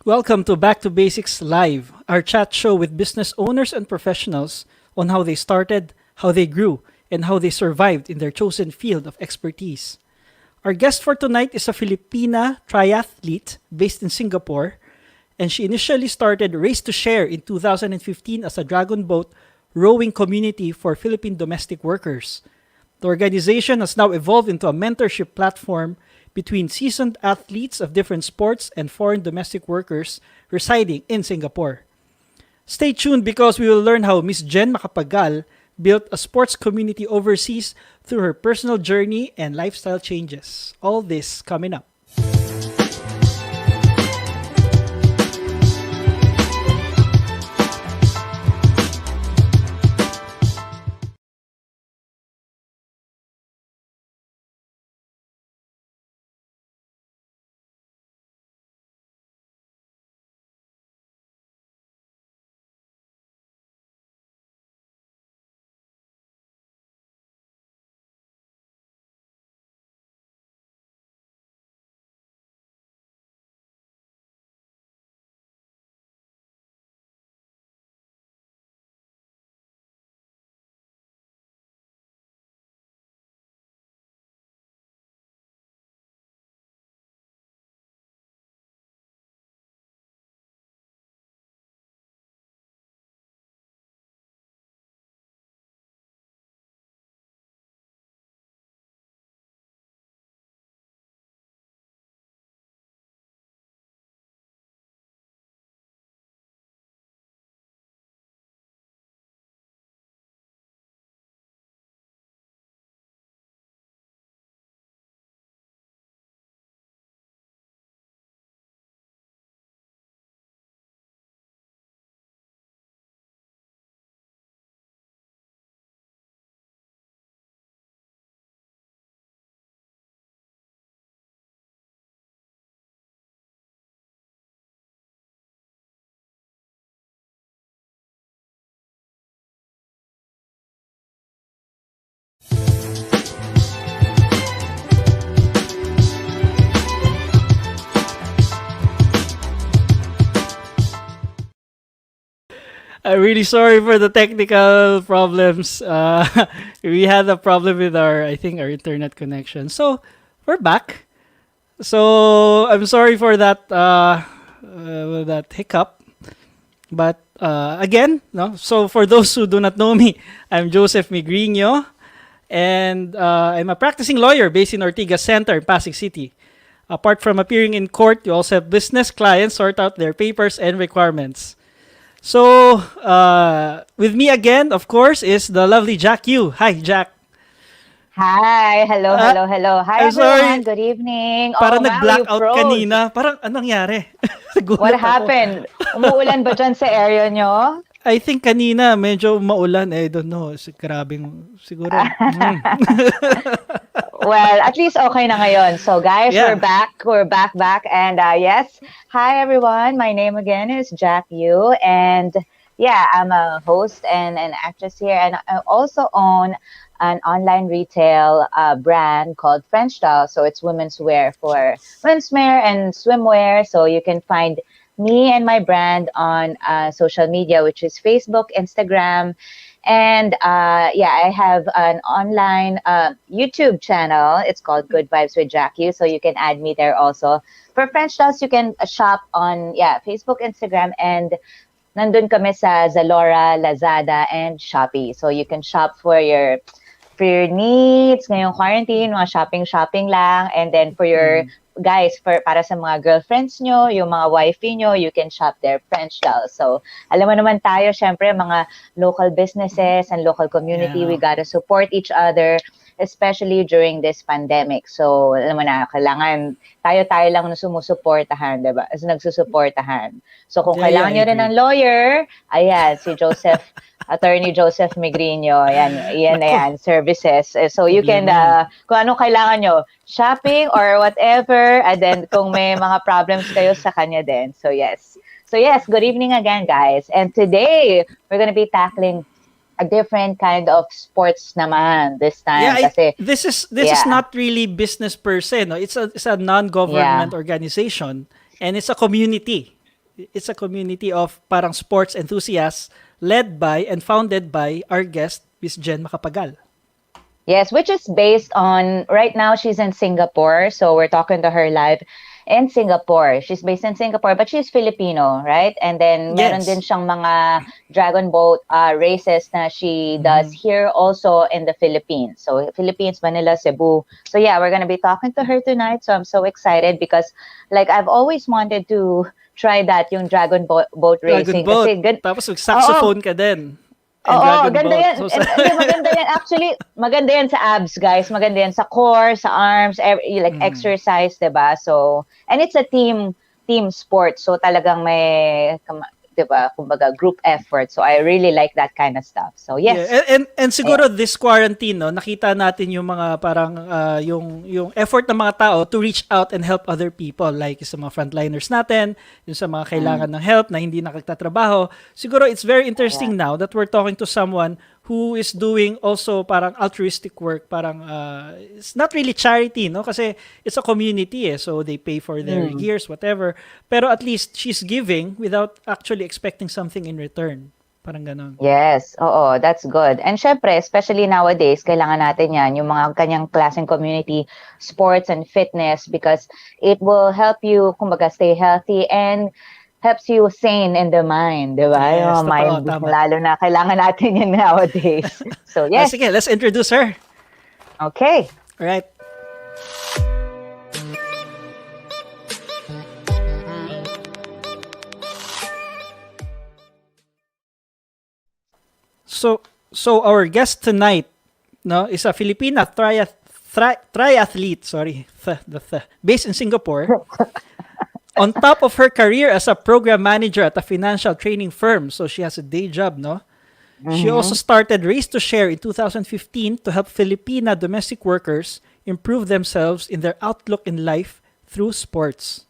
Welcome to Back to Basics Live, our chat show with business owners and professionals on how they started, how they grew, and how they survived in their chosen field of expertise. Our guest for tonight is a Filipina triathlete based in Singapore, and she initially started Race to Share in 2015 as a dragon boat rowing community for Philippine domestic workers. The organization has now evolved into a mentorship platform between seasoned athletes of different sports and foreign domestic workers residing in Singapore. Stay tuned because we will learn how Miss Jen Macapagal built a sports community overseas through her personal journey and lifestyle changes. All this coming up. I'm really sorry for the technical problems. We had a problem with our internet connection. So, we're back. So I'm sorry for that hiccup. But again, no. So for those who do not know me, I'm Joseph Migrino, and I'm a practicing lawyer based in Ortigas Center in Pasig City. Apart from appearing in court, you also have business clients sort out their papers and requirements. So with me again, of course, is the lovely Jack Yu. Hi, Jack. Hi, hello, Uh, hello, hello. Hi I'm sorry. everyone, good evening. Parang Oh wow, you nag-blackout froze. kanina. Parang anong nangyari? What Nagulat ako. happened? Umuulan ba dyan sa area nyo? I think kanina medyo maulan. I don't know. Grabing siguro. Well, at least okay na ngayon. So guys, we're Yeah. back. We're back. And yes, hi everyone. My name again is Jack Yu. And yeah, I'm a host and an actress here. And I also own an online retail brand called French Doll. So it's women's wear for menswear and swimwear. So you can find me and my brand on social media, which is Facebook, Instagram, and yeah, I have an online YouTube channel. It's called Good Vibes with Jackie. So you can add me there also. For French Dolls, you can shop on Facebook, Instagram, and nandun kami sa Zalora, Lazada, and Shopee. So you can shop for your needs ngayong quarantine, mga shopping lang, and then for your guys, para sa mga girlfriends nyo, yung mga wifey nyo, you can shop their French dolls. So, alam mo naman tayo, syempre, mga local businesses and local community, Yeah. we gotta support each other, especially during this pandemic. So, alam mo na, kailangan tayo lang na sumusuportahan, diba? As nagsusuportahan. So, kung Yeah, kailangan I nyo rin agree. ng lawyer, ayan, si Attorney Joseph Migrino, yan, services. So you can, Problema yan. kung anong kailangan nyo, shopping or whatever, and then kung may mga problems kayo sa kanya din. So yes, good evening again, guys. And today, we're gonna be tackling a different kind of sports naman this time. Yeah, Kasi, this is not really business per se, no. It's a non-government organization, and it's a community. It's a community of parang sports enthusiasts led by and founded by our guest, Miss Jen Macapagal. yes, which is based on, right now she's in Singapore. So we're talking to her live in Singapore. She's based in Singapore, but she's Filipino, right? And then meron Yes. din siyang mga dragon boat races na she does here also in the Philippines. So Philippines, Manila, Cebu. So yeah, we're gonna be talking to her tonight. So I'm so excited because like I've always wanted to try that, yung boat Dragon racing. boat. Kasi Tapos mag-saxophone ka din. And Oo, dragon ganda boat. yan. So, Hindi, maganda yan. Actually, maganda yan sa abs, guys. Maganda yan sa core, sa arms, like exercise, diba? So, and it's a team sport. So, talagang may, diba, kumbaga, group effort. So, I really like that kind of stuff. So, yes. yeah. And siguro this quarantine, no, nakita natin yung mga parang yung effort ng mga tao to reach out and help other people, like sa mga frontliners natin, yung sa mga kailangan ng help na hindi nakagtatrabaho. Siguro it's very interesting now that we're talking to someone who is doing also parang altruistic work, parang it's not really charity, no, kasi it's a community, so they pay for their gears, whatever, pero at least she's giving without actually expecting something in return. Parang ganon. Yes, oo, that's good. And syempre, especially nowadays, kailangan natin yan, yung mga kanyang klaseng community, sports and fitness, because it will help you, kumbaga, stay healthy and helps you sane in the mind, di ba? Yes, Yung totoo, mind, tama. lalo na kailangan natin yan nowadays. So, yes. Sige, let's introduce her. Okay. All right. So our guest tonight, no, is a Filipina triathlete, based in Singapore. On top of her career as a program manager at a financial training firm, so she has a day job, no? She also started Race to Share in 2015 to help Filipina domestic workers improve themselves in their outlook in life through sports.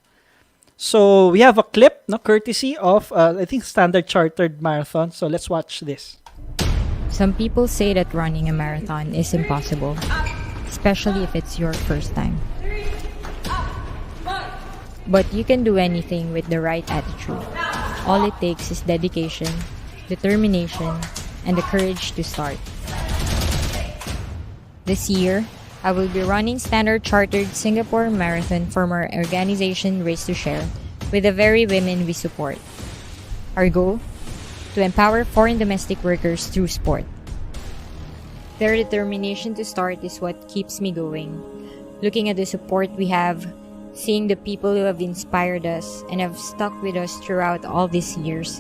So we have a clip, no, courtesy of I think Standard Chartered Marathon. So let's watch this. Some people say that running a marathon is impossible, especially if it's your first time. But you can do anything with the right attitude. All it takes is dedication, determination, and the courage to start. This year, I will be running Standard Chartered Singapore Marathon from our organization Race to Share with the very women we support. Our goal? To empower foreign domestic workers through sport. Their determination to start is what keeps me going. Looking at the support we have, seeing the people who have inspired us and have stuck with us throughout all these years,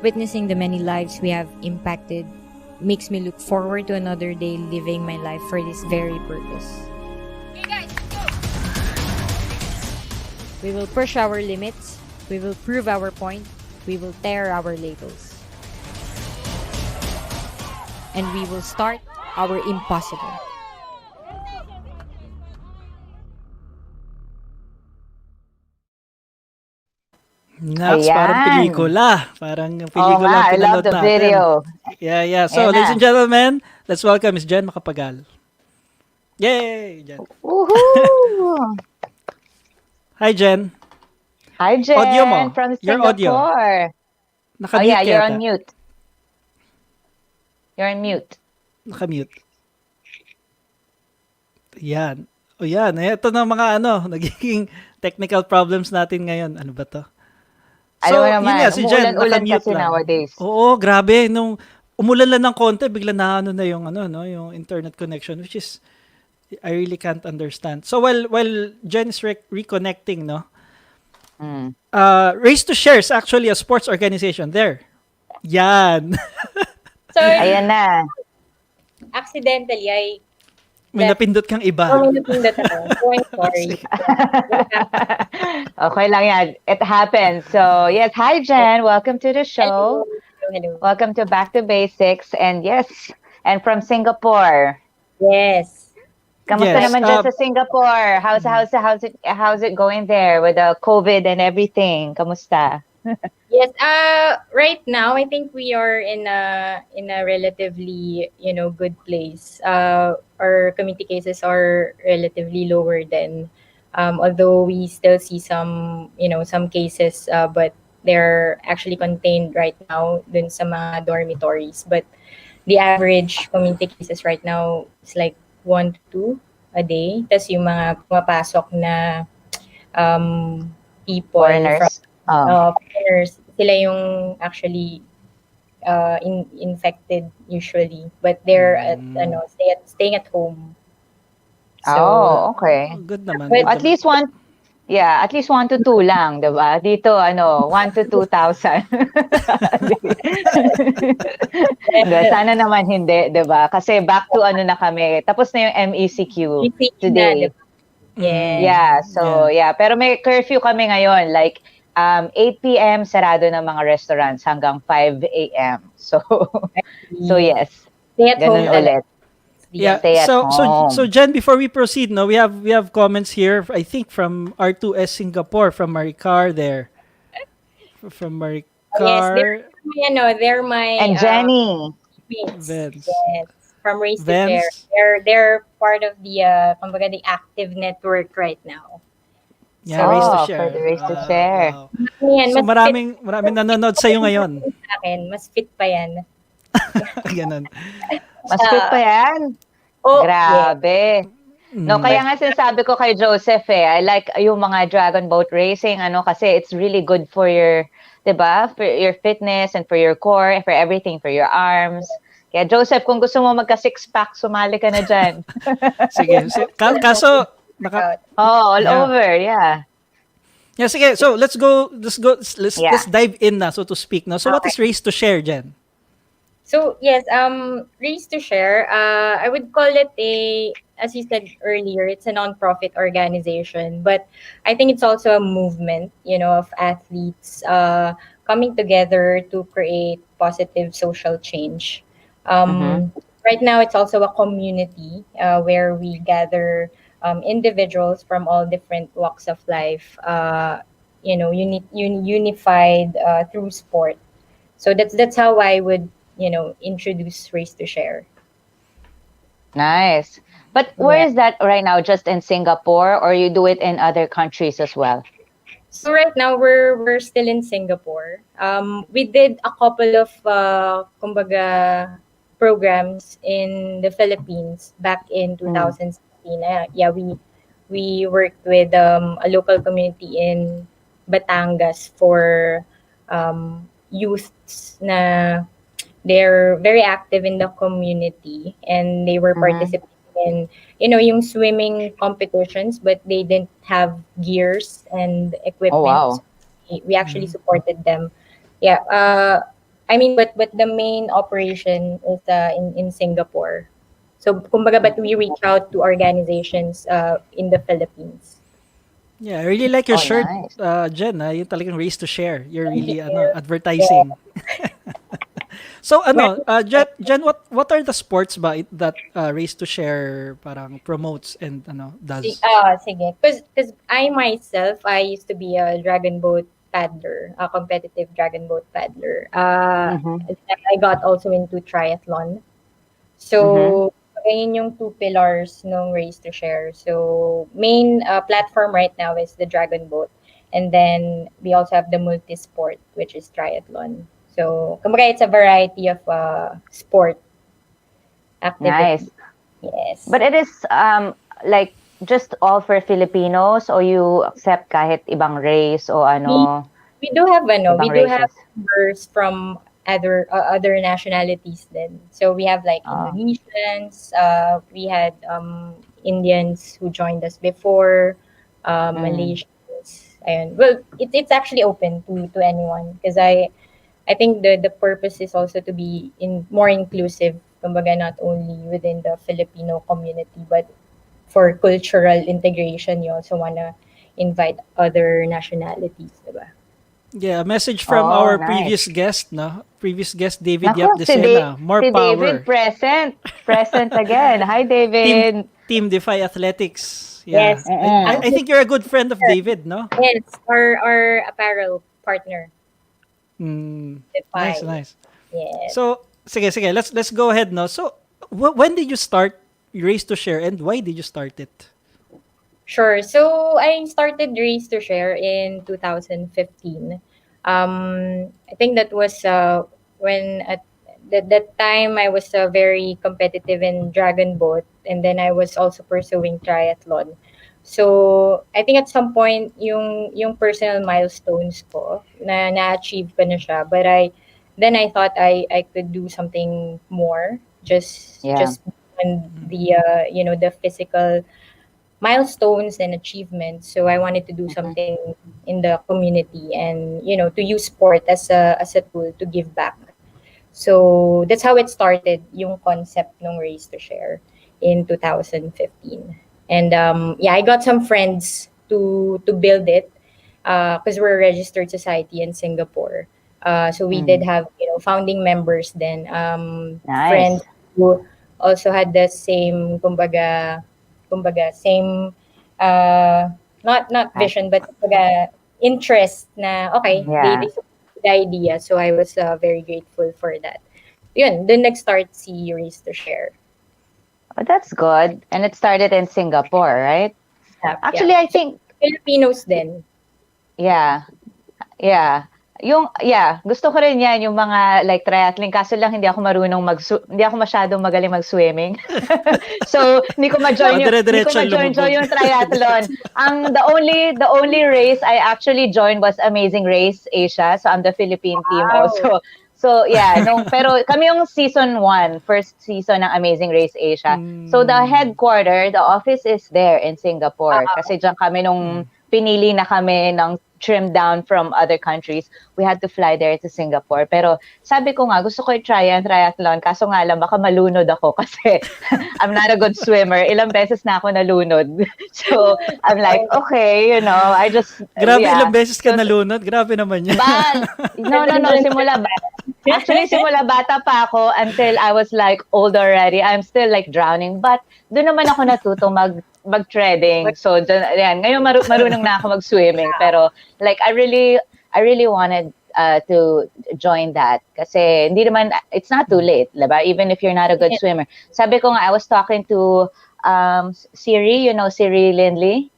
witnessing the many lives we have impacted, makes me look forward to another day living my life for this very purpose. We will push our limits, we will prove our point, we will tear our labels. And we will start our impossible. Nax, parang Ayan. pelikula. Parang Oo pelikula nga, ang I love pinanood the natin. video. Yeah. So, Ayan ladies na. and gentlemen, let's welcome Miss Jen Macapagal. Yay! Jen. Woohoo! Hi, Jen. Hi, Audio mo. Jen from Your audio. Singapore. Oh Nakamute yeah, ka you're yata. on mute. You're on mute. Nakamute. Yan. O yan. Ito na mga nagiging technical problems natin ngayon. Ano ba to? Alam mo So, naman, yun nga, si Jen, umuulan-ulan nakamute kasi lang. nowadays. Oo, grabe. Nung umulan lang ng konti, bigla na na yung yung internet connection, which is I really can't understand. So while Jen is reconnecting, Mm. Race to Share is actually a sports organization. There. Yan. Sorry, Ayan na. accidentally, May napindot kang iba. napindot ako. So, I'm sorry. Okay lang yan. It happens. So, yes. Hi, Jen. Welcome to the show. Hello. Welcome to Back to Basics. And yes, and from Singapore. Yes. Kamusta Yes, naman dyan sa Singapore? How's it going there with the COVID and everything? Kamusta? Yes. Right now, I think we are in a relatively good place. Our community cases are relatively lower than, although we still see some cases, but they're actually contained right now dun sa mga dormitories. But the average community cases right now is like 1 to 2 a day. Tas yung mga pumapasok na people Foreigners? foreigners, sila yung actually infected usually, but they're staying at home. So, Okay. Good naman. But good At naman. least at least 1 to 2 lang, 'di ba? Dito 1 to 2,000. Sana naman hindi, 'di ba? Kasi back to na kami. Tapos na yung MECQ today. Yeah. Yeah, so pero may curfew kami ngayon, like 8 p.m. sarado ng mga restaurants hanggang 5 a.m. So yes. Stay at Ganun home. ulit. Yeah. Stay at home. So Jen, before we proceed, we have comments here. I think from R2S Singapore, from Maricar there, from Maricar. They're my And Jenny. mates. Vance. Yes, from Race to Vance. Share. They're part of the kumbaga, the active network right now. Yeah, Race to Oh, Share. for the Race to Share. Wow. Yan, So mas maraming nanonood sa iyo ngayon. fit sa akin. Mas fit pa yan. Ganun. Mas fit pa yan. Oh, Grabe. No, Mm. kaya nga sinasabi ko kay Joseph I like yung mga dragon boat racing kasi it's really good for your, 'di ba? For your fitness and for your core, for everything, for your arms. Kaya Joseph, kung gusto mo magka six pack, sumali ka na diyan. Sige. Kaso All Yeah. over, yeah. Yeah, sige. So let's Yeah. let's dive in na, so to speak. So what is Race to Share, Jen? So yes, Race to Share. I would call it as you said earlier, it's a non-profit organization, but I think it's also a movement, of athletes coming together to create positive social change. Right now, it's also a community where we gather individuals from all different walks of life, unified through sport. So that's how I would introduce Race to Share. Nice. But where is that right now? Just in Singapore, or you do it in other countries as well? So right now we're still in Singapore. We did a couple of kumbaga programs in the Philippines back in 2016. Philippine. Yeah, we worked with a local community in Batangas for youths na they're very active in the community, and they were Mm-hmm. participating in yung swimming competitions, but they didn't have gears and Oh, equipment. So wow. we actually supported them. Yeah. I mean, but the main operation is in Singapore. So kumbaga, but we reach out to organizations in the Philippines. Yeah, I really like your Oh, shirt, nice. Jen. Yung talagang race to share. You're Thank really you. Yeah. advertising. So Jen, what are the sports ba that race to share parang promotes and does? Sige. Because I myself, I used to be a dragon boat paddler, a competitive dragon boat paddler. Mm-hmm. I got also into triathlon. Mm-hmm. So, ayun yung two pillars ng Race to Share. So, main platform right now is the dragon boat. And then, we also have the multi-sport, which is triathlon. So, kumbaga, it's a variety of sport activity. Nice. Yes. But it is like just all for Filipinos, or you accept kahit ibang race o We ano, we do have we ibang do have races. members from other nationalities then. So we have like Oh. Indonesians, we had Indians who joined us before, Mm. Malaysians. Ayun. Well, it's actually open to anyone, because I think the purpose is also to be more inclusive, kumbaga, not only within the Filipino community, but for cultural integration, you also wanna invite other nationalities, diba? Yeah, a message from Oh, our nice. previous guest, no? Previous guest David Naku, Yap Decena. More Si David power. present. Present again. Hi, Team David. Team Defy Athletics. Yeah. Yes. Mm-mm. I think you're a good friend of David, no? Yes, our apparel partner, Nice, Defy. nice. Yes. So, sige, let's go ahead, no? So, when did you start Race to Share and why did you start it? Sure. So I started Race to Share in 2015. I think that was when at that time I was very competitive in Dragon Boat, and then I was also pursuing triathlon. So I think at some point yung personal milestones ko na-achieve ko na siya, but I thought I could do something more, Yeah. just beyond the the physical milestones and achievements. So I wanted to do Mhm. something in the community, and to use sport as a tool to give back. So that's how it started, yung concept ng Race to Share in 2015. And yeah, I got some friends to build it, because we're a registered society in Singapore. So we did Mm. have founding members then, friends Nice. who also had the same, kumbaga same, uh, not Pas- vision, but kumbaga interest na okay, they Yeah. supported the idea. So I was very grateful for that. Yun, then nag-start si Race to Share. Oh, that's good. And it started in Singapore, right? Yeah. Actually, I So think, Filipinos din. yeah. Yeah. Gusto ko rin 'yan yung mga like triathlon, kaso lang hindi ako masyadong magaling mag-swimming. So, hindi ko Dire-diretso ma-join lumubog. yung triathlon. The only race I actually joined was Amazing Race Asia. So, I'm the Philippine team Wow. also. So, yeah, pero kami yung first season ng Amazing Race Asia. So, the the office is there in Singapore. Ah, Kasi diyan kami nung pinili na kami ng trimmed down from other countries, we had to fly there to Singapore. Pero sabi ko nga, gusto ko i-try ang triathlon. Kaso nga lang, baka malunod ako kasi I'm not a good swimmer. Ilang beses na ako nalunod. So, I'm like, okay, I just, Grabe, yeah. ilang beses ka So, nalunod. Grabe naman yan. no. Simula bata pa ako until I was like old already. I'm still like drowning. But doon naman ako natuto mag-treading. So, yan. Ngayon marunong na ako mag-swimming. Pero like I really wanted to join that kasi it's not too late, diba? Even if you're not a good swimmer. Sabi ko nga, I was talking to Siri, Siri Lindley.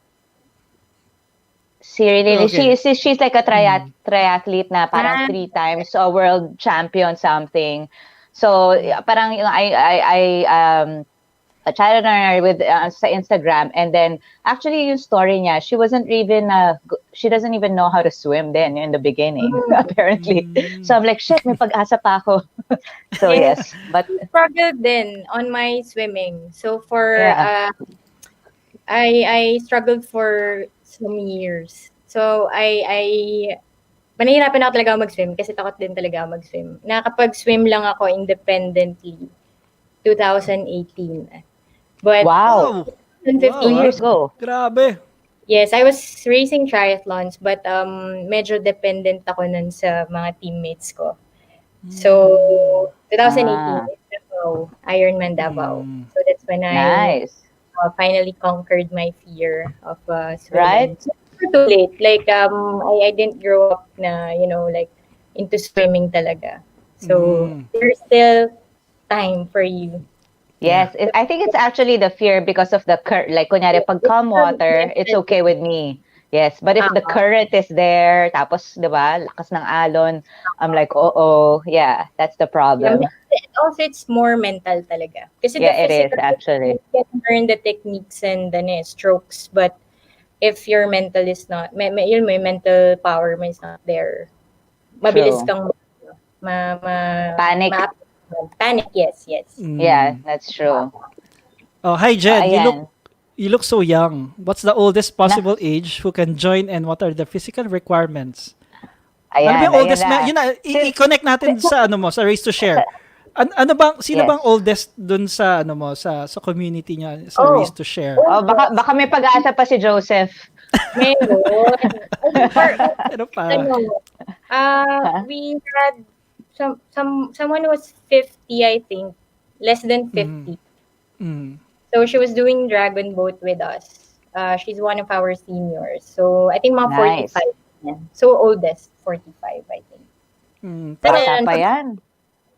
Okay. She's like a triathlete na parang 3 times a world champion something. So parang chat on her with sa Instagram, and then actually yung story niya, she doesn't even know how to swim then in the beginning apparently. So Mm. I'm like, shit, may pag-asa pa ako. So Yes, yes, but struggled then on my swimming. So for yeah. I struggled for some years. So nahihirapan ako talaga mag-swim kasi takot din talaga ako mag-swim. Nakakapag-swim lang ako independently 2018. But Wow, Wow! Wow, 2 2015, ah. years ago. Grabe. yes, I was racing triathlons but medyo dependent ako nun sa mga teammates ko. Mm. So 2018 Ah, is Davao, Ironman Davao. Mm. So that's when I nice. finally conquered my fear of Right? swimming. So it's never too late. Like I didn't grow up na like into swimming talaga. So Mm. there's still time for you. Yeah. Yes, I think it's actually the fear because of the current. Like, kunyari, pag It's calm the water, it's mental okay with me. Yes, but if the uh, current is there, tapos, di ba, lakas ng alon, I'm like, oh, yeah, that's the yeah, problem. also it's more mental talaga. Kasi the Yeah, it is physical actually. you can learn the techniques and the strokes, but if your mental is not, yun, may mental power mo is not there, mabilis True. kang ma, ma, Panic. panic, yes, yes. Yeah, Mm. that's true. Oh, hi Jed. Ayan. You look so young. What's the oldest Na, possible age who can join and what are the physical requirements? Ano ba ayan, yung ayan oldest na. yun na, Sis, i-connect natin sa ano mo, sa Race to Share. Sino bang yes. oldest dun sa ano mo, sa community niya, sa Race Oh, to Share? Oh, oldest, baka may pag-asa pa si Joseph. meron. Ano pa? Ano, Ha? we had someone who was 50, I think, less than Mm. 50. Mm. So she was doing dragon boat with us. She's one of our seniors. So I think mga Nice. 45. Yeah. So oldest, 45, I think. Mm. So Bata then, pa yan.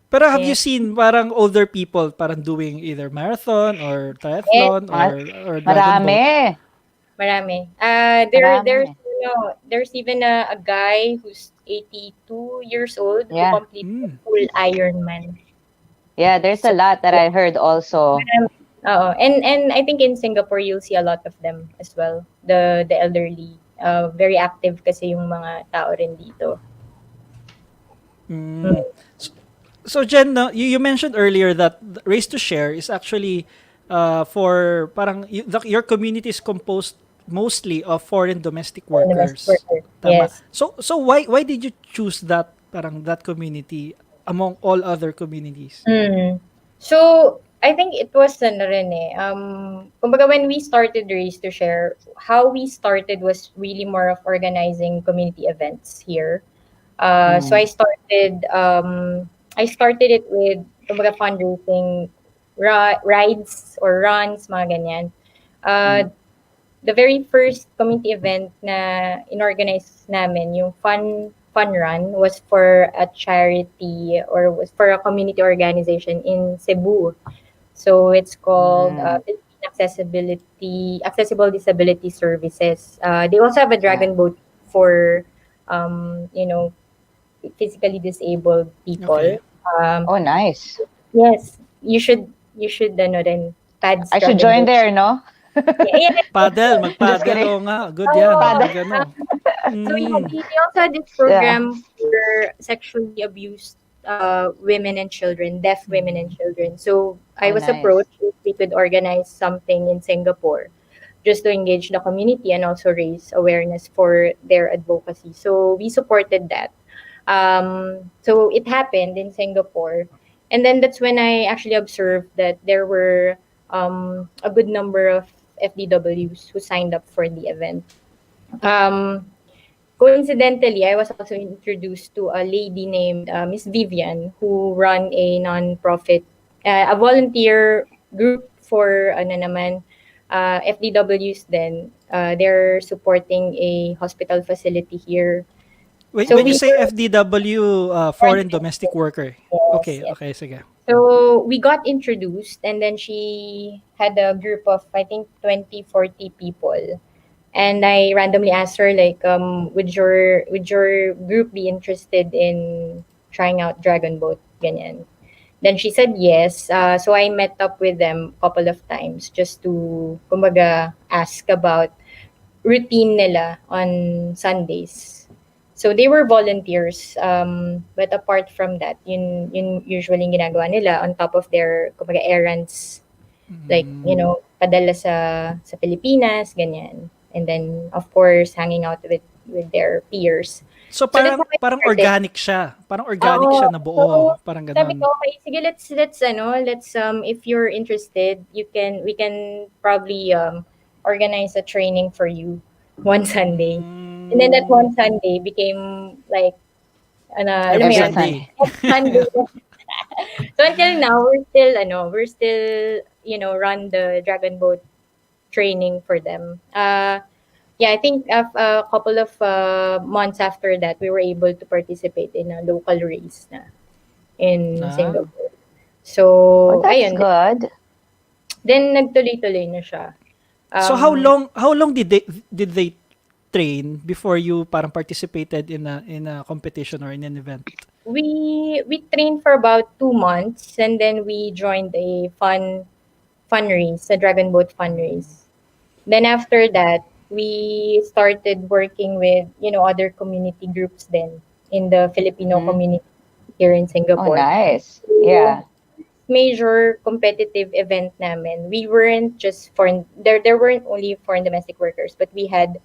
Pero have you yeah, seen parang older people parang doing either marathon or yes, triathlon Mga, or dragon boat? marami. marami. There's Marami. there's even a guy who's 82 years old who Yeah. completed a Mm. full Ironman. Yeah, there's a So lot that I heard also. and I think in Singapore you'll see a lot of them as well. The elderly, very active kasi yung mga tao rin dito. Mm. So, so Jen, no, you mentioned earlier that Race to Share is actually for parang your community is composed mostly of foreign domestic And the best workers. worker. Tama. Yes. So why did you choose that parang that community among all other communities? Mm. So, I think it was ano rin eh. Kumbaga when we started Race to Share, how we started was really more of organizing community events here. So Mm. I started it with kumbaga fundraising rides or runs, mga ganyan. Mm. The very first community event na inorganize namin, yung fun run, was for a charity or was for a community organization in Cebu. So it's called Mm. Philippine Accessible Disability Services. They also have a Yeah. dragon boat for you know, physically disabled people. Okay. Oh, nice. Yes, you should ano rin, Pad's I should dragon join boat. there, no? Yeah, yeah. Paddle, Just magpaddle, kidding. oo nga. Good yan. Oh, Pada. Pag ano. so yeah, Mm. we also had this Yeah. program for sexually abused women and children, deaf women and children. So I Oh, was nice. approached if we could organize something in Singapore just to engage the community and also raise awareness for their advocacy. So we supported that. So it happened in Singapore. And then that's when I actually observed that there were a good number of FDWs who signed up for the event. Um, Coincidentally, I was also introduced to a lady named Miss Vivian who run a non-profit, a volunteer group for ano naman, FDWs then. They're supporting a hospital facility here. When, So when you we say FDW, foreign domestic worker. yes, Okay, yes. okay, sige. So we got introduced and then she had a group of I think 20, 40 people. And I randomly asked her like, would your group be interested in trying out Dragon Boat? Ganyan. Then she said yes. So I met up with them a couple of times just to, kumbaga, ask about routine nila on Sundays. So they were volunteers. But apart from that, yun usually yung ginagawa nila on top of their, kumbaga, errands. Like, padala sa Pilipinas, ganyan. And then, of course, hanging out with their peers. So So that's parang how I parang started. organic siya. Parang organic Oo. siya na So, buo. Parang sabi ganon. ko, okay, sige, let's if you're interested, we can probably organize a training for you one Sunday. And then that Mm, one Sunday became like, alam mo every Every yun, Sunday. Sunday. Sunday. So until now, we're still, run the Dragon Boat training for them. Yeah, I think a couple of months after that, we were able to participate in a local race na in Ah. Singapore. Oh, So, that's ayun. good. Then, nagtuloy-tuloy na siya. So Um, how long did they train before you parang participated in a competition or in an event? we trained for about 2 months and then we joined a fun race, a Dragon Boat fun race. Then after that, we started working with, other community groups then in the Filipino Mhm. community here in Oh, Singapore. nice. So, Yeah. major competitive event namin, we weren't just foreign, there weren't only foreign domestic workers, but we had,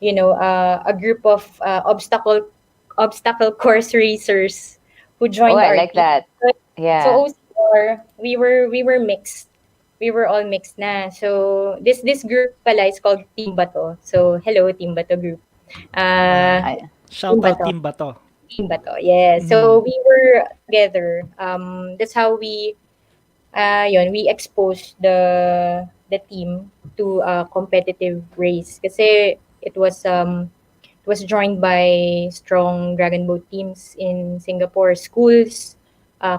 a group of obstacle course racers who Oh, joined I our like team. that. So Yeah. OCR, we were mixed. We were all mixed na. So this group pala is called Team Bato. So hello Team Bato group. Uh, Wow. I, Team Shout out Bato. Team Bato. Team Bato. Yeah. So Mhm. we were together. That's how we exposed the team to a competitive race kasi it was joined by strong Dragon Boat teams in Singapore, schools,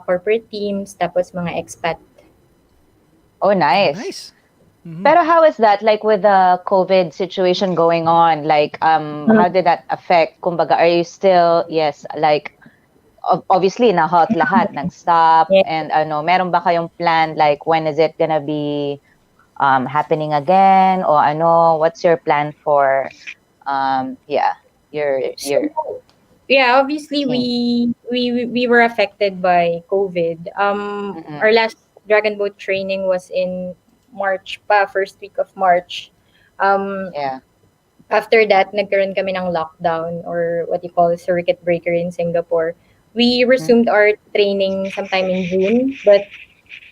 corporate teams, tapos mga expat. oh, nice. Nice. Mhm. Pero how is that like with the COVID situation going on? Like, how did that affect? Kumbaga, are you still, yes, like, obviously, na-halt lahat ng stop. Yeah. And meron ba kayong plan? Like, when is it gonna be happening again? O what's your plan for, yeah, your So, yeah, obviously team? we were affected by COVID. Mm-mm. Our last Dragon Boat training was in March pa, first week of March. Um, Yeah. After that, nagkaroon kami ng lockdown or what you call circuit breaker in Singapore. We Mm-hmm. resumed our training sometime in June, but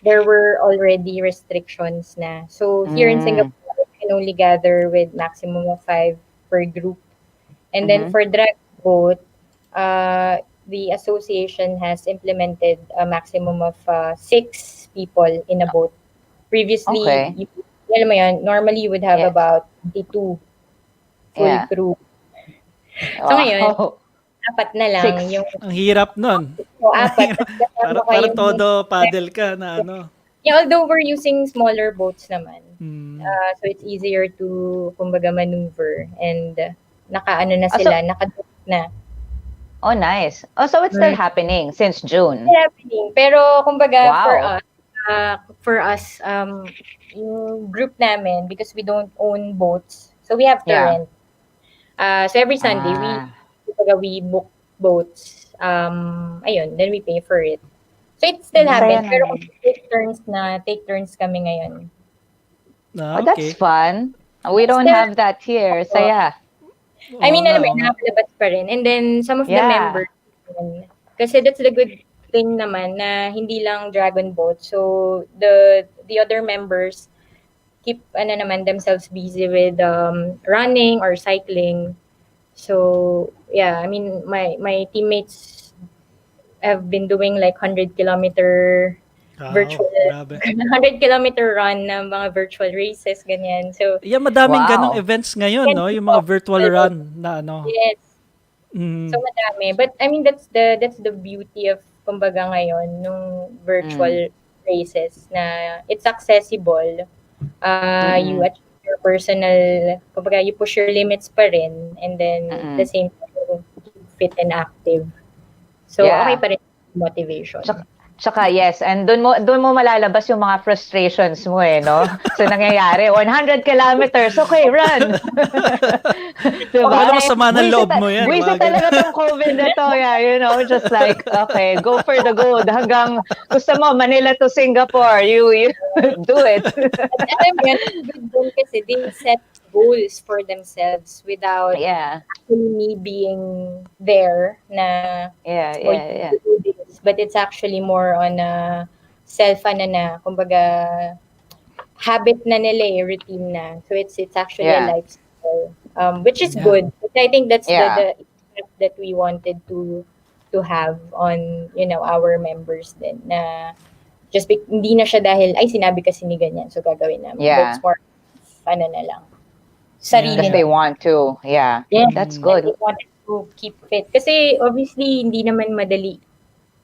there were already restrictions na. So here in Mm. Singapore, you can only gather with maximum of 5 per group. And then Mm-hmm. for drag boat, the association has implemented a maximum of 6 people in a boat. Previously, Okay. alam mo yun, normally you would have Yes. about 22 full Yeah. crew. So ngayon, Wow. 4 na lang 6. yung Ang hirap nun. so, 4 tapos kasama Para pa parang yung todo paddle ka na ano. yeah, although we're using smaller boats naman. Mm. So it's easier to kumbaga maneuver and nakaano na Oh, so, sila, nakadock na. oh, nice. Oh, so it's still Mm. happening since June. Still happening. Pero kumbaga Wow. for us yung group namin because we don't own boats. So we have to Yeah. rent. So every Sunday Ah. we book boats. Ayun, then we pay for it. So it still Saya happens. Pero naman. take turns kami ngayon. Ah, Oh, that's okay. fun. We don't Still, have that here. Saya. I mean, alam mo, Oo nga. nakakalabas pa rin. And then, some of the Yeah. members, kasi that's the good thing naman na hindi lang Dragon Boat. So, the other members keep naman themselves busy with running or cycling. So, yeah, I mean, my teammates have been doing like 100-kilometer virtual, Grabe. 100-kilometer run ng mga virtual races, ganyan. So, Yeah, madaming ganong Wow. events ngayon, no? Yung mga virtual run na ano. yes. So Mm. madami. But I mean that's the beauty of kumbaga ngayon nung virtual races na it's accessible. You Mm-mm. achieve your personal kumbaga you push your limits pa rin and then at the Mm-mm. same time you keep fit and active. So okay Yeah. pa rin yung motivation. Tsaka, Tsaka yes, and doon mo malalabas yung mga frustrations mo no? So nangyayari, 100 kilometers, okay, run! Diba? Baka naman Like, sama ng loob mo yan, buwisit mga ganun. talaga tong COVID na to, yeah, just like, okay, go for the gold. Hanggang gusto mo, Manila to Singapore, you do it. At alam mo yun, good din kasi they set goals for themselves without Yeah, actually me being there na yeah, or yeah, you yeah. to do this. But it's actually more on a na, kumbaga, habit na nila routine na. So it's actually a Yeah, lifestyle, which is Yeah. good. But I think that's yeah, the impact that we wanted to have on, our members din na just hindi na siya dahil, ay, sinabi kasi ni ganyan, so gagawin namin. But it's yeah. more, na lang. Yeah, Because Sarili yeah. they na. want to, yeah. Yes, That's Mm. and good. they wanted to keep fit. Kasi obviously, hindi naman madali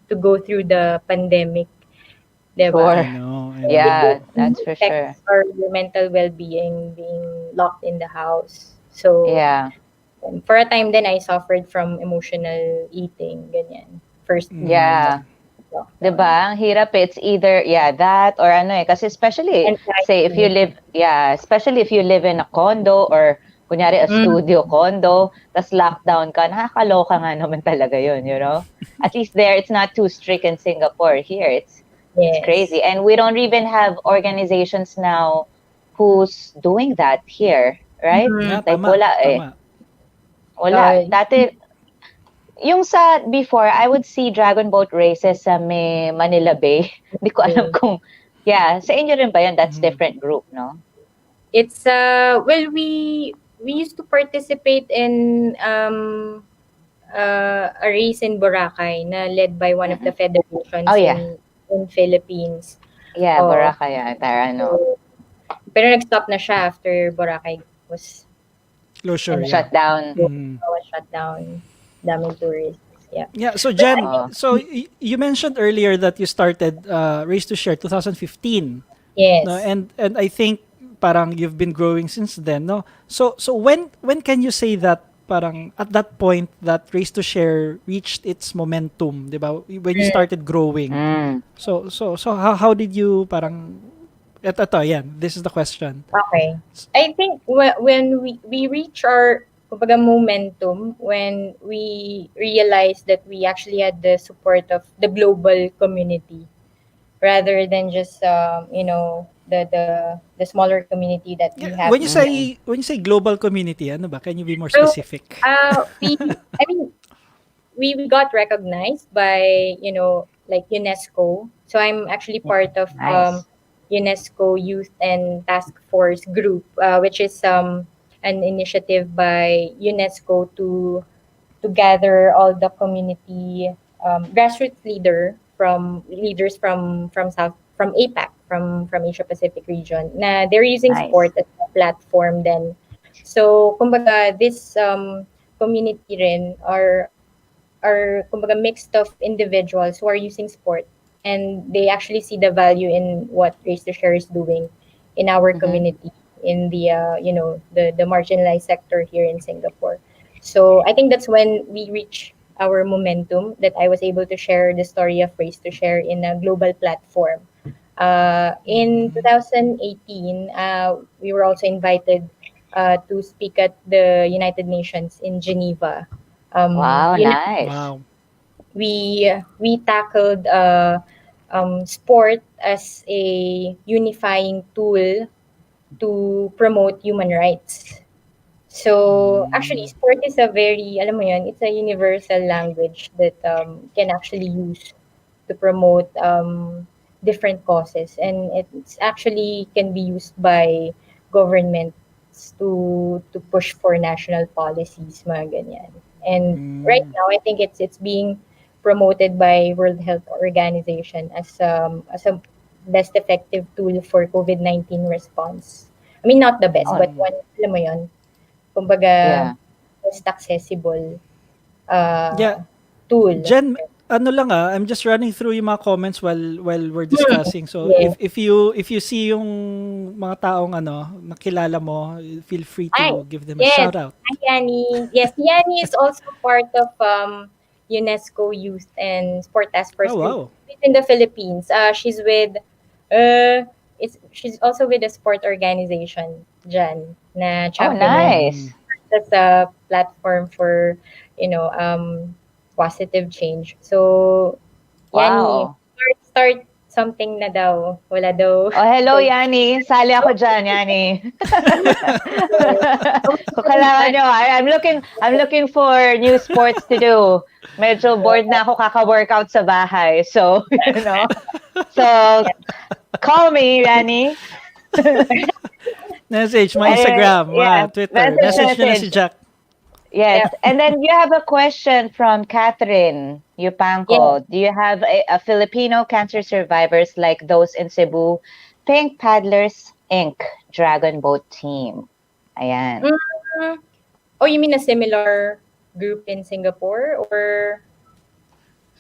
to go through the pandemic, I Sure. diba? know, I So know. Yeah, it that's for sure. affects our mental well-being, being locked in the house. So, Yeah. for a time then I suffered from emotional eating, ganyan. First Yeah. Mm. lockdown. Diba? Ang hirap It's either, that or kasi especially, say if you Anxiety. live, especially if you live in a condo or kunyari a Mm, studio condo, tas lockdown ka, nakakaloka nga naman talaga yun, At least there, it's not too strict in Singapore. Here, it's yes. crazy. And we don't even have organizations now who's doing that here, right? Mm, Yeah, Like, tama, wala eh. tama. Wala. uh, Dati, yung sa before, I would see dragon boat races sa may Manila Bay. Hindi ko alam kung, sa inyo rin ba yun? That's Mhm. different group, no? it's well, we used to participate in a race in Boracay na led by one of the Mm-mm. federations Oh, yeah. in Philippines. Yeah, Oh, Boracay yata, ano. so, pero nag-stop na siya after Boracay was Closure, yeah. Shut down. Mm. was shut down. Daming tourists. Yeah. Yeah, so Jen, Oo. so you mentioned earlier that you started Race to Share 2015. Yes. No, and I think parang you've been growing since then, no? So when can you say that parang at that point that Race to Share reached its momentum, 'di ba? When you started growing. Mm. So how did you parang ito, yan. This is the question. Okay. I think when we reach our kumbaga momentum, when we realized that we actually had the support of the global community rather than just the smaller community that we Yeah, have. when you say global community, ano ba? Can you be more So, specific? I mean, we got recognized by like UNESCO. So I'm actually part of Nice. UNESCO Youth and Task Force Group, which is an initiative by UNESCO to gather all the community grassroots leaders from APAC, from Asia Pacific region. Na they're using Nice. sport as a platform then. So kumbaga this community rin are kumbaga mixed of individuals who are using sport and they actually see the value in what Race to Share is doing in our community, in the the marginalized sector here in Singapore. So I think that's when we reach our momentum, that I was able to share the story of Race to Share in a global platform. In 2018, we were also invited to speak at the United Nations in Geneva. Wow, nice. Wow. We tackled sport as a unifying tool to promote human rights. So actually, sport is a very, alam mo yun, it's a universal language that can actually use to promote different causes, and it's actually can be used by governments to push for national policies, mga ganyan. And right now, I think it's being promoted by World Health Organization as a best effective tool for COVID-19 response. I mean, not the best, Oh. but one, alam mo yun, kumbaga, Yeah. most accessible Yeah. tool. Jen, ano lang I'm just running through yung mga comments while we're discussing. So Yeah. if you see yung mga taong nakilala mo, feel free to give them a yes. shout out. Hi, Yanni. Yes, Yanni is also part of UNESCO Youth and Sport Task Force Oh, wow. Group in the Philippines. She's with she's also with a sport organization, Jan, na Oh, champion ng Mm. nice. that's a platform for, you know, positive change. So, Yani, Wow. start something na daw. Wala daw. Oh, hello, Yani. Sali ako dyan, Yani. Kung kailangan nyo, I'm looking for new sports to do. Medyo bored na ako kaka-workout sa bahay. So, you know. So, call me, Yani. Message, my Anyway, Instagram, yeah. Twitter. Message, Message nyo na si message. Jack. Yes. Yeah. And then you have a question from Catherine Yeah. Yupanco. Do you have a Filipino cancer survivors like those in Cebu? Pink Paddlers Inc. Dragon Boat Team. Ayan. Mm, oh, you mean a similar group in Singapore or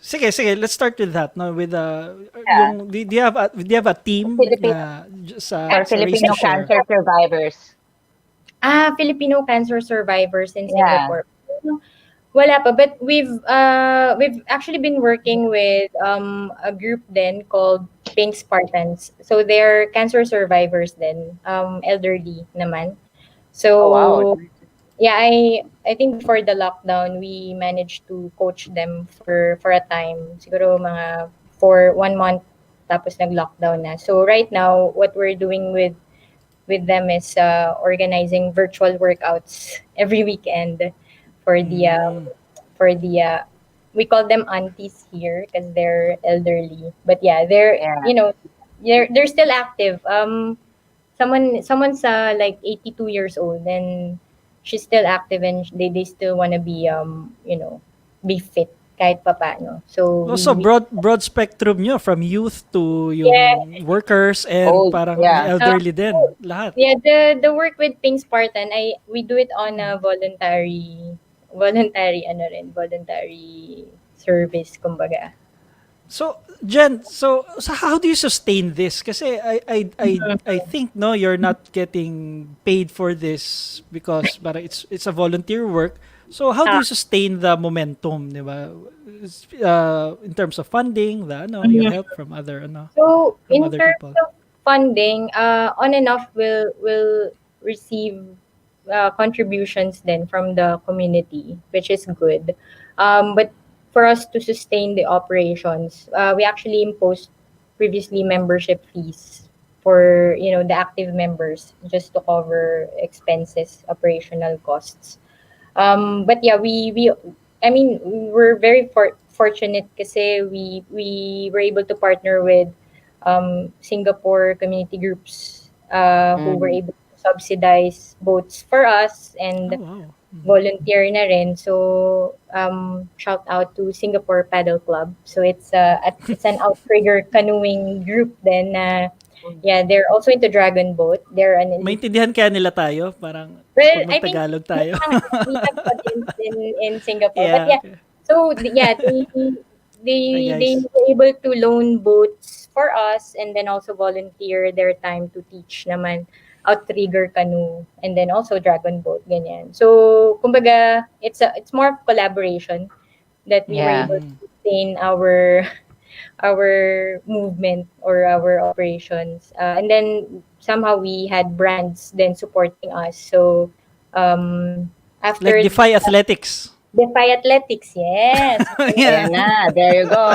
Sige, let's start with that, no? With Yeah. do you have a team Filipino na for sa Race to Filipino Share? cancer survivors. Filipino cancer survivors in Yeah. Singapore? Wala pa, but we've actually been working with a group then called Pink Spartans. So they're cancer survivors then, elderly naman. Oh, wow. So yeah, I think before the lockdown, we managed to coach them for a time. Siguro mga for 1 month tapos nag-lockdown na. So right now, what we're doing with them is organizing virtual workouts every weekend for Mm. the we call them aunties here because they're elderly. But yeah, they're Yeah. you know they're still active. Someone's like 82 years old and she's still active and they still want to be be fit kahit papaano. So Also, we broad spectrum nyo, from youth to yeah, yung workers and Oh, parang may yeah. elderly din. Lahat. yeah, the work with Pink Spartan, we do it on a voluntary service kumbaga. So, Jen, so how do you sustain this? Kasi I think, no, you're not getting paid for this because parang it's a volunteer work. So how do Ah, you sustain the momentum, di ba? In terms of funding, yung mhm. help from So from in other terms people. of funding, on and off will receive contributions then from the community, which is good. But for us to sustain the operations, we actually imposed previously membership fees for the active members just to cover expenses, operational costs. But yeah, I mean, we're very fortunate kasi we were able to partner with Singapore community groups who were Mm. able to subsidize boats for us Oh, and wow. volunteer na rin. So shout out to Singapore Paddle Club. So it's an outrigger canoeing group then. Yeah, they're also into dragon boat. They're an elite. Maintindihan kaya nila tayo? Parang Well, pag I think magtagalog tayo. we have audience in Singapore. But Yeah, yeah, okay. so yeah, Hi, they guys. were able to loan boats for us and then also volunteer their time to teach naman outrigger canoe and then also dragon boat ganyan. So kumbaga it's more of collaboration that we were Yeah. able to sustain our movement or our operations. And then somehow we had brands then supporting us. So Like after Defy Athletics. Defy Athletics, yes. Yeah. Ayan na. There you go.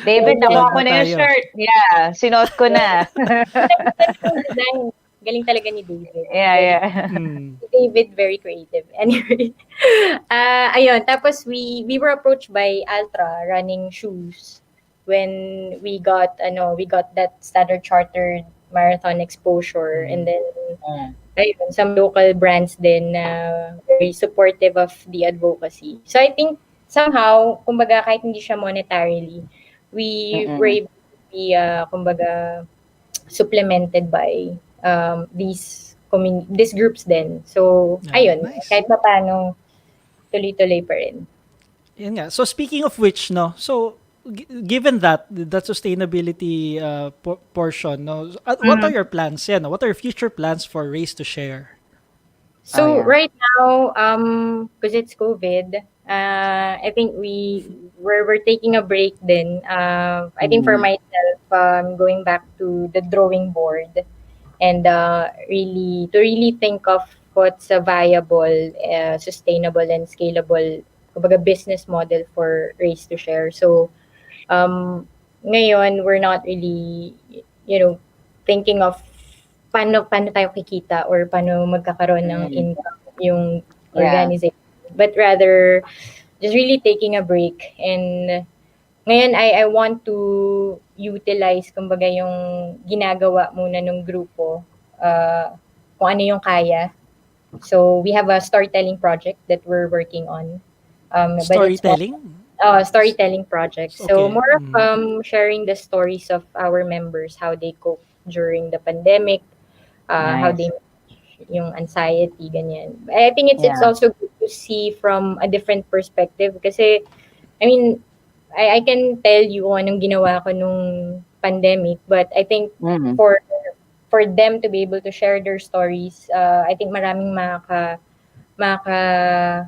David, Plug nakuha ko na na yung tayo. shirt. Yeah. Sinuot ko na. Design. Galing talaga ni David. Yeah, yeah. Mm. David, very creative. Anyway, ayun. Tapos we were approached by Altra running shoes when we got that Standard Chartered marathon exposure and then ayun, some local brands din na very supportive of the advocacy. So I think somehow, kumbaga kahit hindi siya monetarily, we were Mm-mm. able to be kumbaga supplemented by these groups din. So Yeah, ayun, nice. kahit papaano tuloy-tuloy pa rin. Yan nga. So speaking of which, no, so given that sustainability portion, no, what are your plans? Yeah, no? What are your future plans for Race to Share? So yeah. right now, because it's COVID, I think we're taking a break then. I think for myself, going back to the drawing board and really think of what's a viable, sustainable and scalable kumbaga, business model for Race to Share. So ngayon we're not really thinking of paano tayo kikita or paano magkakaroon ng income yung organization, but rather just really taking a break. And ngayon I want to utilize kumbaga yung ginagawa muna ng grupo, kung ano yung kaya. So we have a storytelling project that we're working on. Storytelling? Storytelling project. So Okay. more of sharing the stories of our members, how they cope during the pandemic, how they manage yung anxiety, ganyan. I think it's also good to see from a different perspective kasi I mean, I can tell you kung anong ginawa ko nung pandemic, but I think for them to be able to share their stories, I think maraming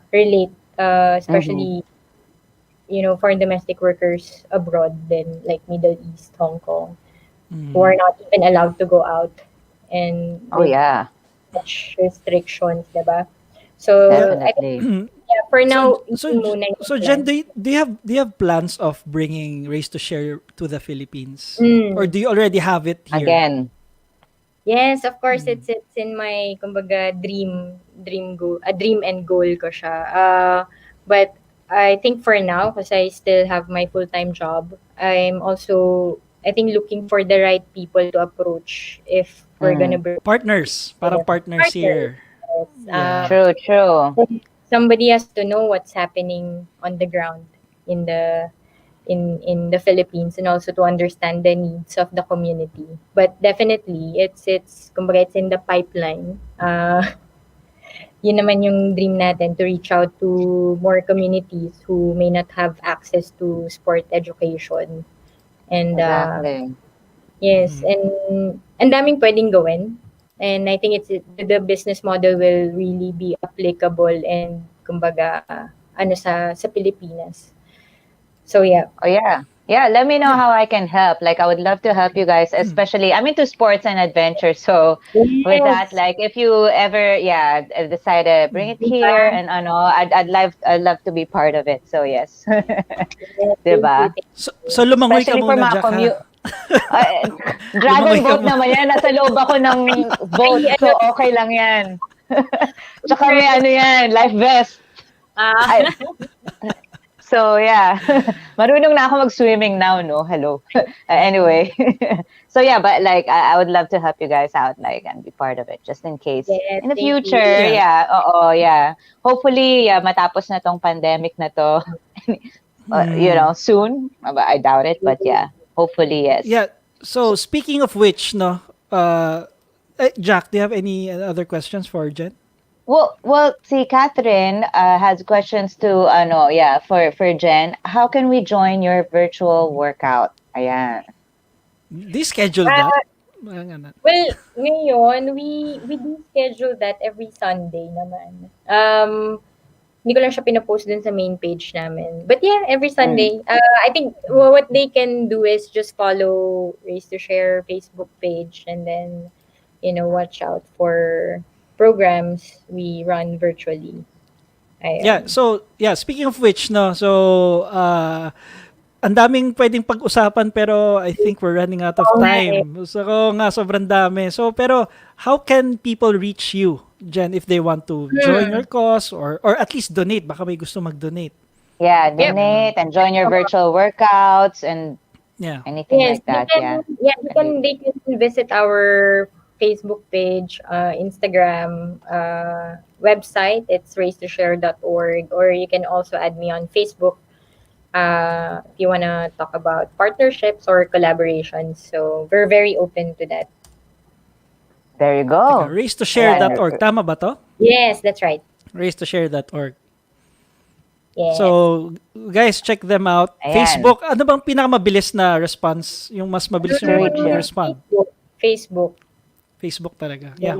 relate, especially foreign domestic workers abroad, then like Middle East, Hong Kong, who are not even allowed to go out and with such restrictions, diba? So I think for now, So Jen, do you have plans of bringing Race to Share to the Philippines? Or do you already have it here? Again. Yes, of course, it's in my kumbaga dream goal, a dream and goal ko siya. But I think for now, because I still have my full-time job, I'm also I think looking for the right people to approach if we're gonna bring Partners, parang partners here. True. somebody has to know what's happening on the ground in the Philippines, and also to understand the needs of the community. But definitely it's kumbaga it's in the pipeline. Yun naman yung dream natin, to reach out to more communities who may not have access to sport education. And yes, and ang daming pwedeng gawin. And I think the business model will really be applicable and kumbaga sa Pilipinas. So yeah. Let me know how I can help. Like, I would love to help you guys, especially I'm into sports and adventure. So with that, like, if you ever decide to bring it here, and I'd love to be part of it. So yes. Diba? So lumangoy ka Especially for muna, mga Jack, ha? Dragon boat naman yan. Nasa loob ako ng boat. So okay lang yan. Tsaka may life vest. So yeah, marunong na ako mag-swimming now, no? Hello. Anyway, so yeah, but like I would love to help you guys out, like, and be part of it, just in case in the future. Hopefully, matapos na tong pandemic na to, soon. I doubt it, but yeah, hopefully yes. Yeah. So speaking of which, no, Jack, do you have any other questions for Jen? Well, see, Catherine has questions to, for Jen. How can we join your virtual workout? Ayan. Do you schedule that? Well, ngayon, we do schedule that every Sunday naman. Hindi ko lang siya pinapost dun sa main page namin. But yeah, every Sunday. I think what they can do is just follow Race to Share Facebook page, and then, watch out for programs we run virtually. Speaking of which, no, so ang daming pwedeng pag-usapan, pero I think we're running out of time. So sobrang dami. So pero how can people reach you, Jen, if they want to join your cause or at least donate? Baka may gusto mag-donate. Yeah, donate and join your virtual workouts and anything like that. They can visit our Facebook page, Instagram, website. It's racetoshare.org, or you can also add me on Facebook if you want to talk about partnerships or collaborations. So we're very open to that. There you go. Racetoshare.org. Tama ba to? Yes, that's right. Racetoshare.org. Yes. So, guys, check them out. Ayan. Facebook, ano bang pinakamabilis na response? Yung mas mabilis yung mag-respond? Facebook. Facebook talaga. Yes.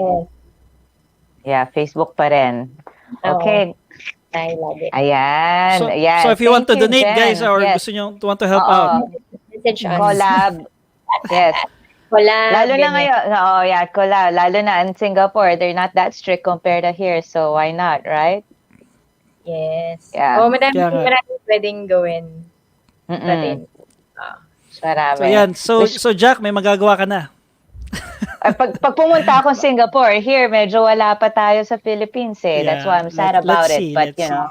Yeah, Facebook pa rin. Okay. I love it. Ayan. So, Ayan. if you want to Thank you, donate, guys, Jen. or Yes. gusto nyo, want to help out, Oo. Message us. Collab. Yes. Collab, Lalo na ganyan. ngayon. Oo, yeah, collab. Lalo na in Singapore, they're not that strict compared to here. So, why not, right? Yes. Yeah. Oh, madami kaya nga. pwedeng gawin pa Mm-mm. rin. Ah. So, Marami. yan. So, Wish, Jack, may magagawa ka na. pag pumunta akong Singapore, here, medyo wala pa tayo sa Philippines eh. That's why Yeah, I'm sad let's about it. see, But, let's see. yeah,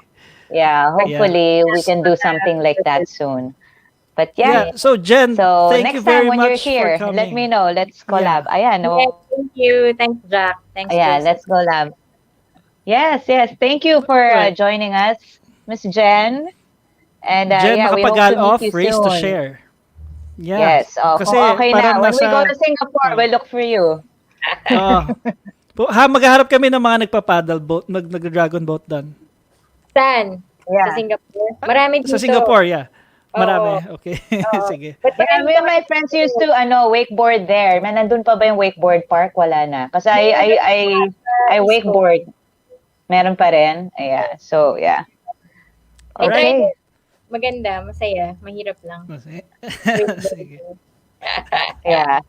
Yeah. hopefully we can do something like that soon. But yeah, Yeah, so Jen, so thank you next time very when you're much for here, let me coming. know. Let's collab. Yeah. Ayan, Yes, thank you. Thanks, Jack. Thanks, ayan, Joseph. let's collab. Yes, yes. Thank you for Right. joining us, Miss Jen. And Jen yeah, we hope Macapagal to meet you off, Race to soon. Share. Yeah. Yes. Oh, kung Kasi okay parang na. When we go nasa... to Singapore, Oh. we'll look for you. Maghaharap kami ng mga nagpa-paddle boat, nag-dragon boat doon. Saan? Sa Yeah. Singapore? Marami dito. Sa Singapore, yeah. Marami. Oo. Okay. Oo. Sige. But Yeah, me and my friends used to wakeboard there. Man, nandun pa ba yung wakeboard park? Wala na. Kasi I wakeboard. Meron pa rin. Yeah. So, yeah. I tried Okay. it. Maganda, masaya, mahirap lang. Sige. Yeah.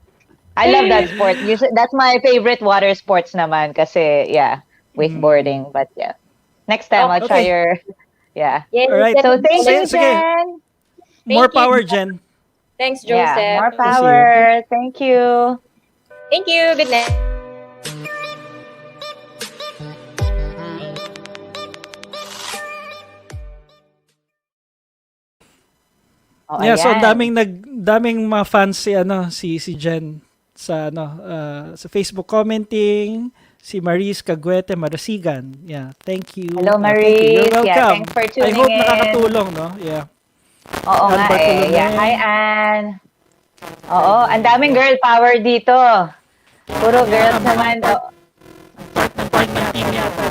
I love that sport. That's my favorite water sports naman kasi, yeah, wakeboarding. But, yeah. Next time, I'll try Okay. your, yeah. Yes, Alright. So, thank you, Sige. Jen. More Thank you. power, Jen. Thanks, Joseph. Yeah, more We'll see you. power. Thank you. Thank you. Good night. Oh, Yeah, so ayan. daming mga fans si Jen sa sa Facebook commenting, si Maris Caguete Marasigan. Yeah, thank you. Hello, Thank you. You're Maris. welcome. Yeah, thanks for I tuning hope in. nakakatulong, no? Yeah. Oo Ann nga eh. Bartolome. Yeah. Hi, Ann. Oo, ang daming girl power dito. Puro girls naman. Oh, Part ng team yata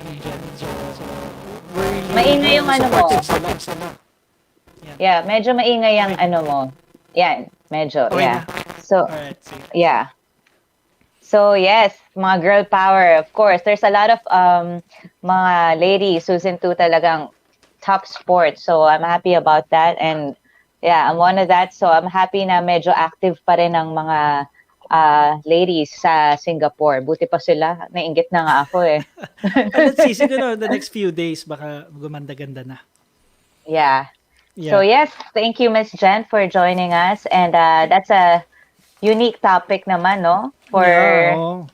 ni Jen. So, we're really Maingay yung ano mo. supportive sila. yeah, medyo maingay ang ano mo. Yan, medyo. Okay Yeah. na. So, Alright, sige. yeah. So, yes, mga girl power. Of course, there's a lot of mga ladies who's into talagang top sports. So, I'm happy about that. And, yeah, I'm one of that. So, I'm happy na medyo active pa rin ang mga ladies sa Singapore. Buti pa sila. Nainggit na nga ako eh. Let's see, siguro the next few days baka gumanda-ganda na. Yeah. Yeah. So, yes, thank you, Miss Jen, for joining us. And that's a unique topic naman, no? Yeah, oo.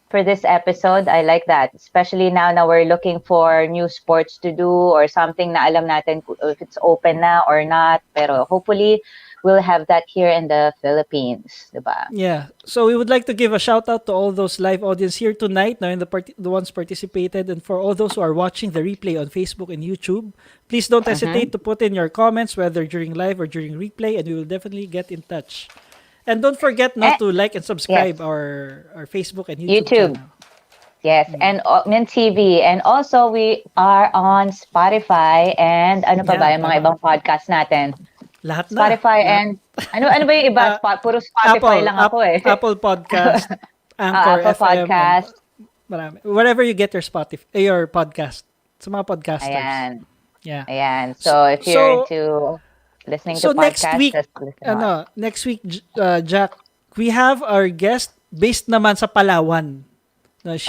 For this episode. I like that. Especially now na we're looking for new sports to do or something na alam natin if it's open na or not. Pero hopefully, we'll have that here in the Philippines. Diba? Yeah. So we would like to give a shout out to all those live audience here tonight, now, and the ones participated, and for all those who are watching the replay on Facebook and YouTube. Please don't hesitate to put in your comments, whether during live or during replay, and we will definitely get in touch. And don't forget not to like and subscribe our Facebook and YouTube channel. Yes, and Mint TV. And also, we are on Spotify and ano pa Yeah, ba yung mga tama. ibang podcast natin? Lahat na. Spotify Lahat. and ano ba yung iba? Puro Spotify lang ako eh. Apple Podcast, Anchor Apple FM. Podcast. Marami. Wherever you get your your podcast. Sa mga podcasters. Ayan. Yeah. Ayan. So, if you're into listening to next podcasts, week, just listen on. next week, Jack, we have our guest based naman sa Palawan.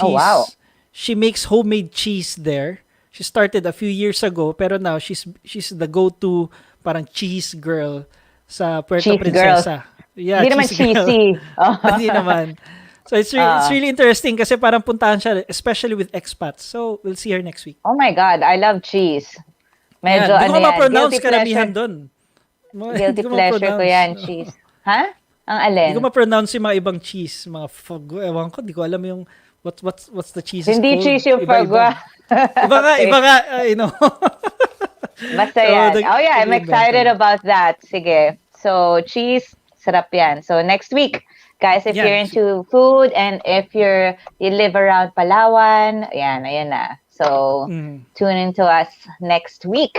wow. She makes homemade cheese there. She started a few years ago, pero now she's the go-to parang cheese girl sa Puerto Cheese Princesa. Yeah, Hindi naman cheese girl. cheesy. Hindi naman. So it's really interesting kasi parang puntahan siya, especially with expats. So we'll see her next week. Oh my God, I love cheese. Medyo Hindi ko ano yan, ma-pronounce guilty karamihan pleasure. doon. Guilty pleasure ko yan, cheese. Ha? Ang alin? Hindi ko ma-pronounce yung mga ibang cheese, mga ewan ko, di ko alam yung what's the cheese Hindi called. cheese yung Iba-iba. Iba nga, you know. Basta So, yan. the- Oh yeah, I'm the excited inventor. about that. Sige. So, cheese, sarap yan. So, next week, guys, if Yan. you're into food and if you live around Palawan, ayan na. So, tune into us next week.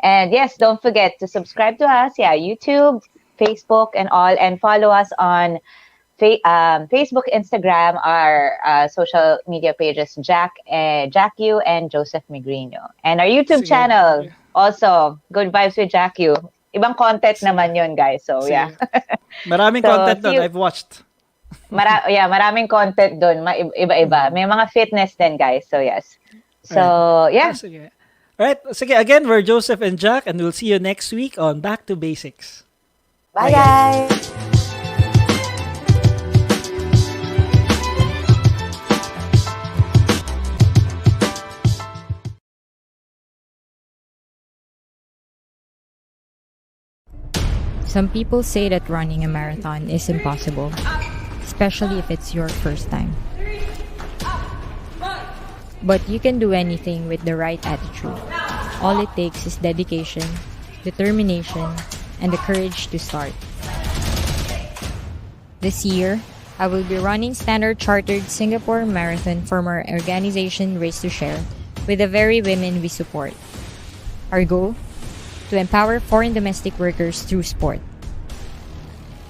And yes, don't forget to subscribe to us. Yeah, YouTube, Facebook, and all. And follow us on Facebook, Instagram, our social media pages, Jack Yu and Joseph Migrino. And our YouTube Sige. channel, also, Good Vibes with Jack Yu. Ibang content Sige. naman yun, guys. So, yeah. Sige. Maraming So, content doon. see you- I've watched. Maraming content doon. Iba-iba. May mga fitness din, guys. So, yes. So, yeah. Sige. Alright. Sige, again, we're Joseph and Jack, and we'll see you next week on Back to Basics. Bye, guys. Some people say that running a marathon is impossible, especially if it's your first time. But you can do anything with the right attitude. All it takes is dedication, determination, and the courage to start. This year, I will be running Standard Chartered Singapore Marathon from our organization Race to Share with the very women we support. Our goal? To empower foreign domestic workers through sport.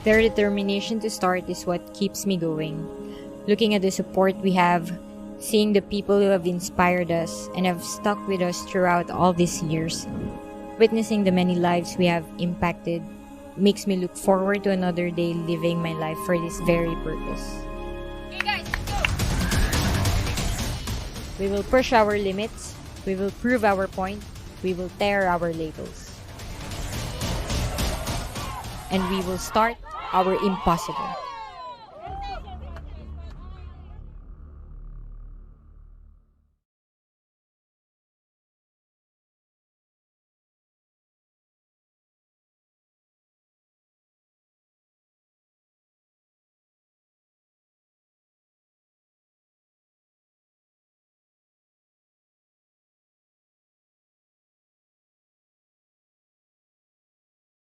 Their determination to start is what keeps me going. Looking at the support we have, seeing the people who have inspired us and have stuck with us throughout all these years, witnessing the many lives we have impacted, makes me look forward to another day living my life for this very purpose. Okay guys, let's go! We will push our limits, we will prove our point, we will tear our labels. And we will start our impossible.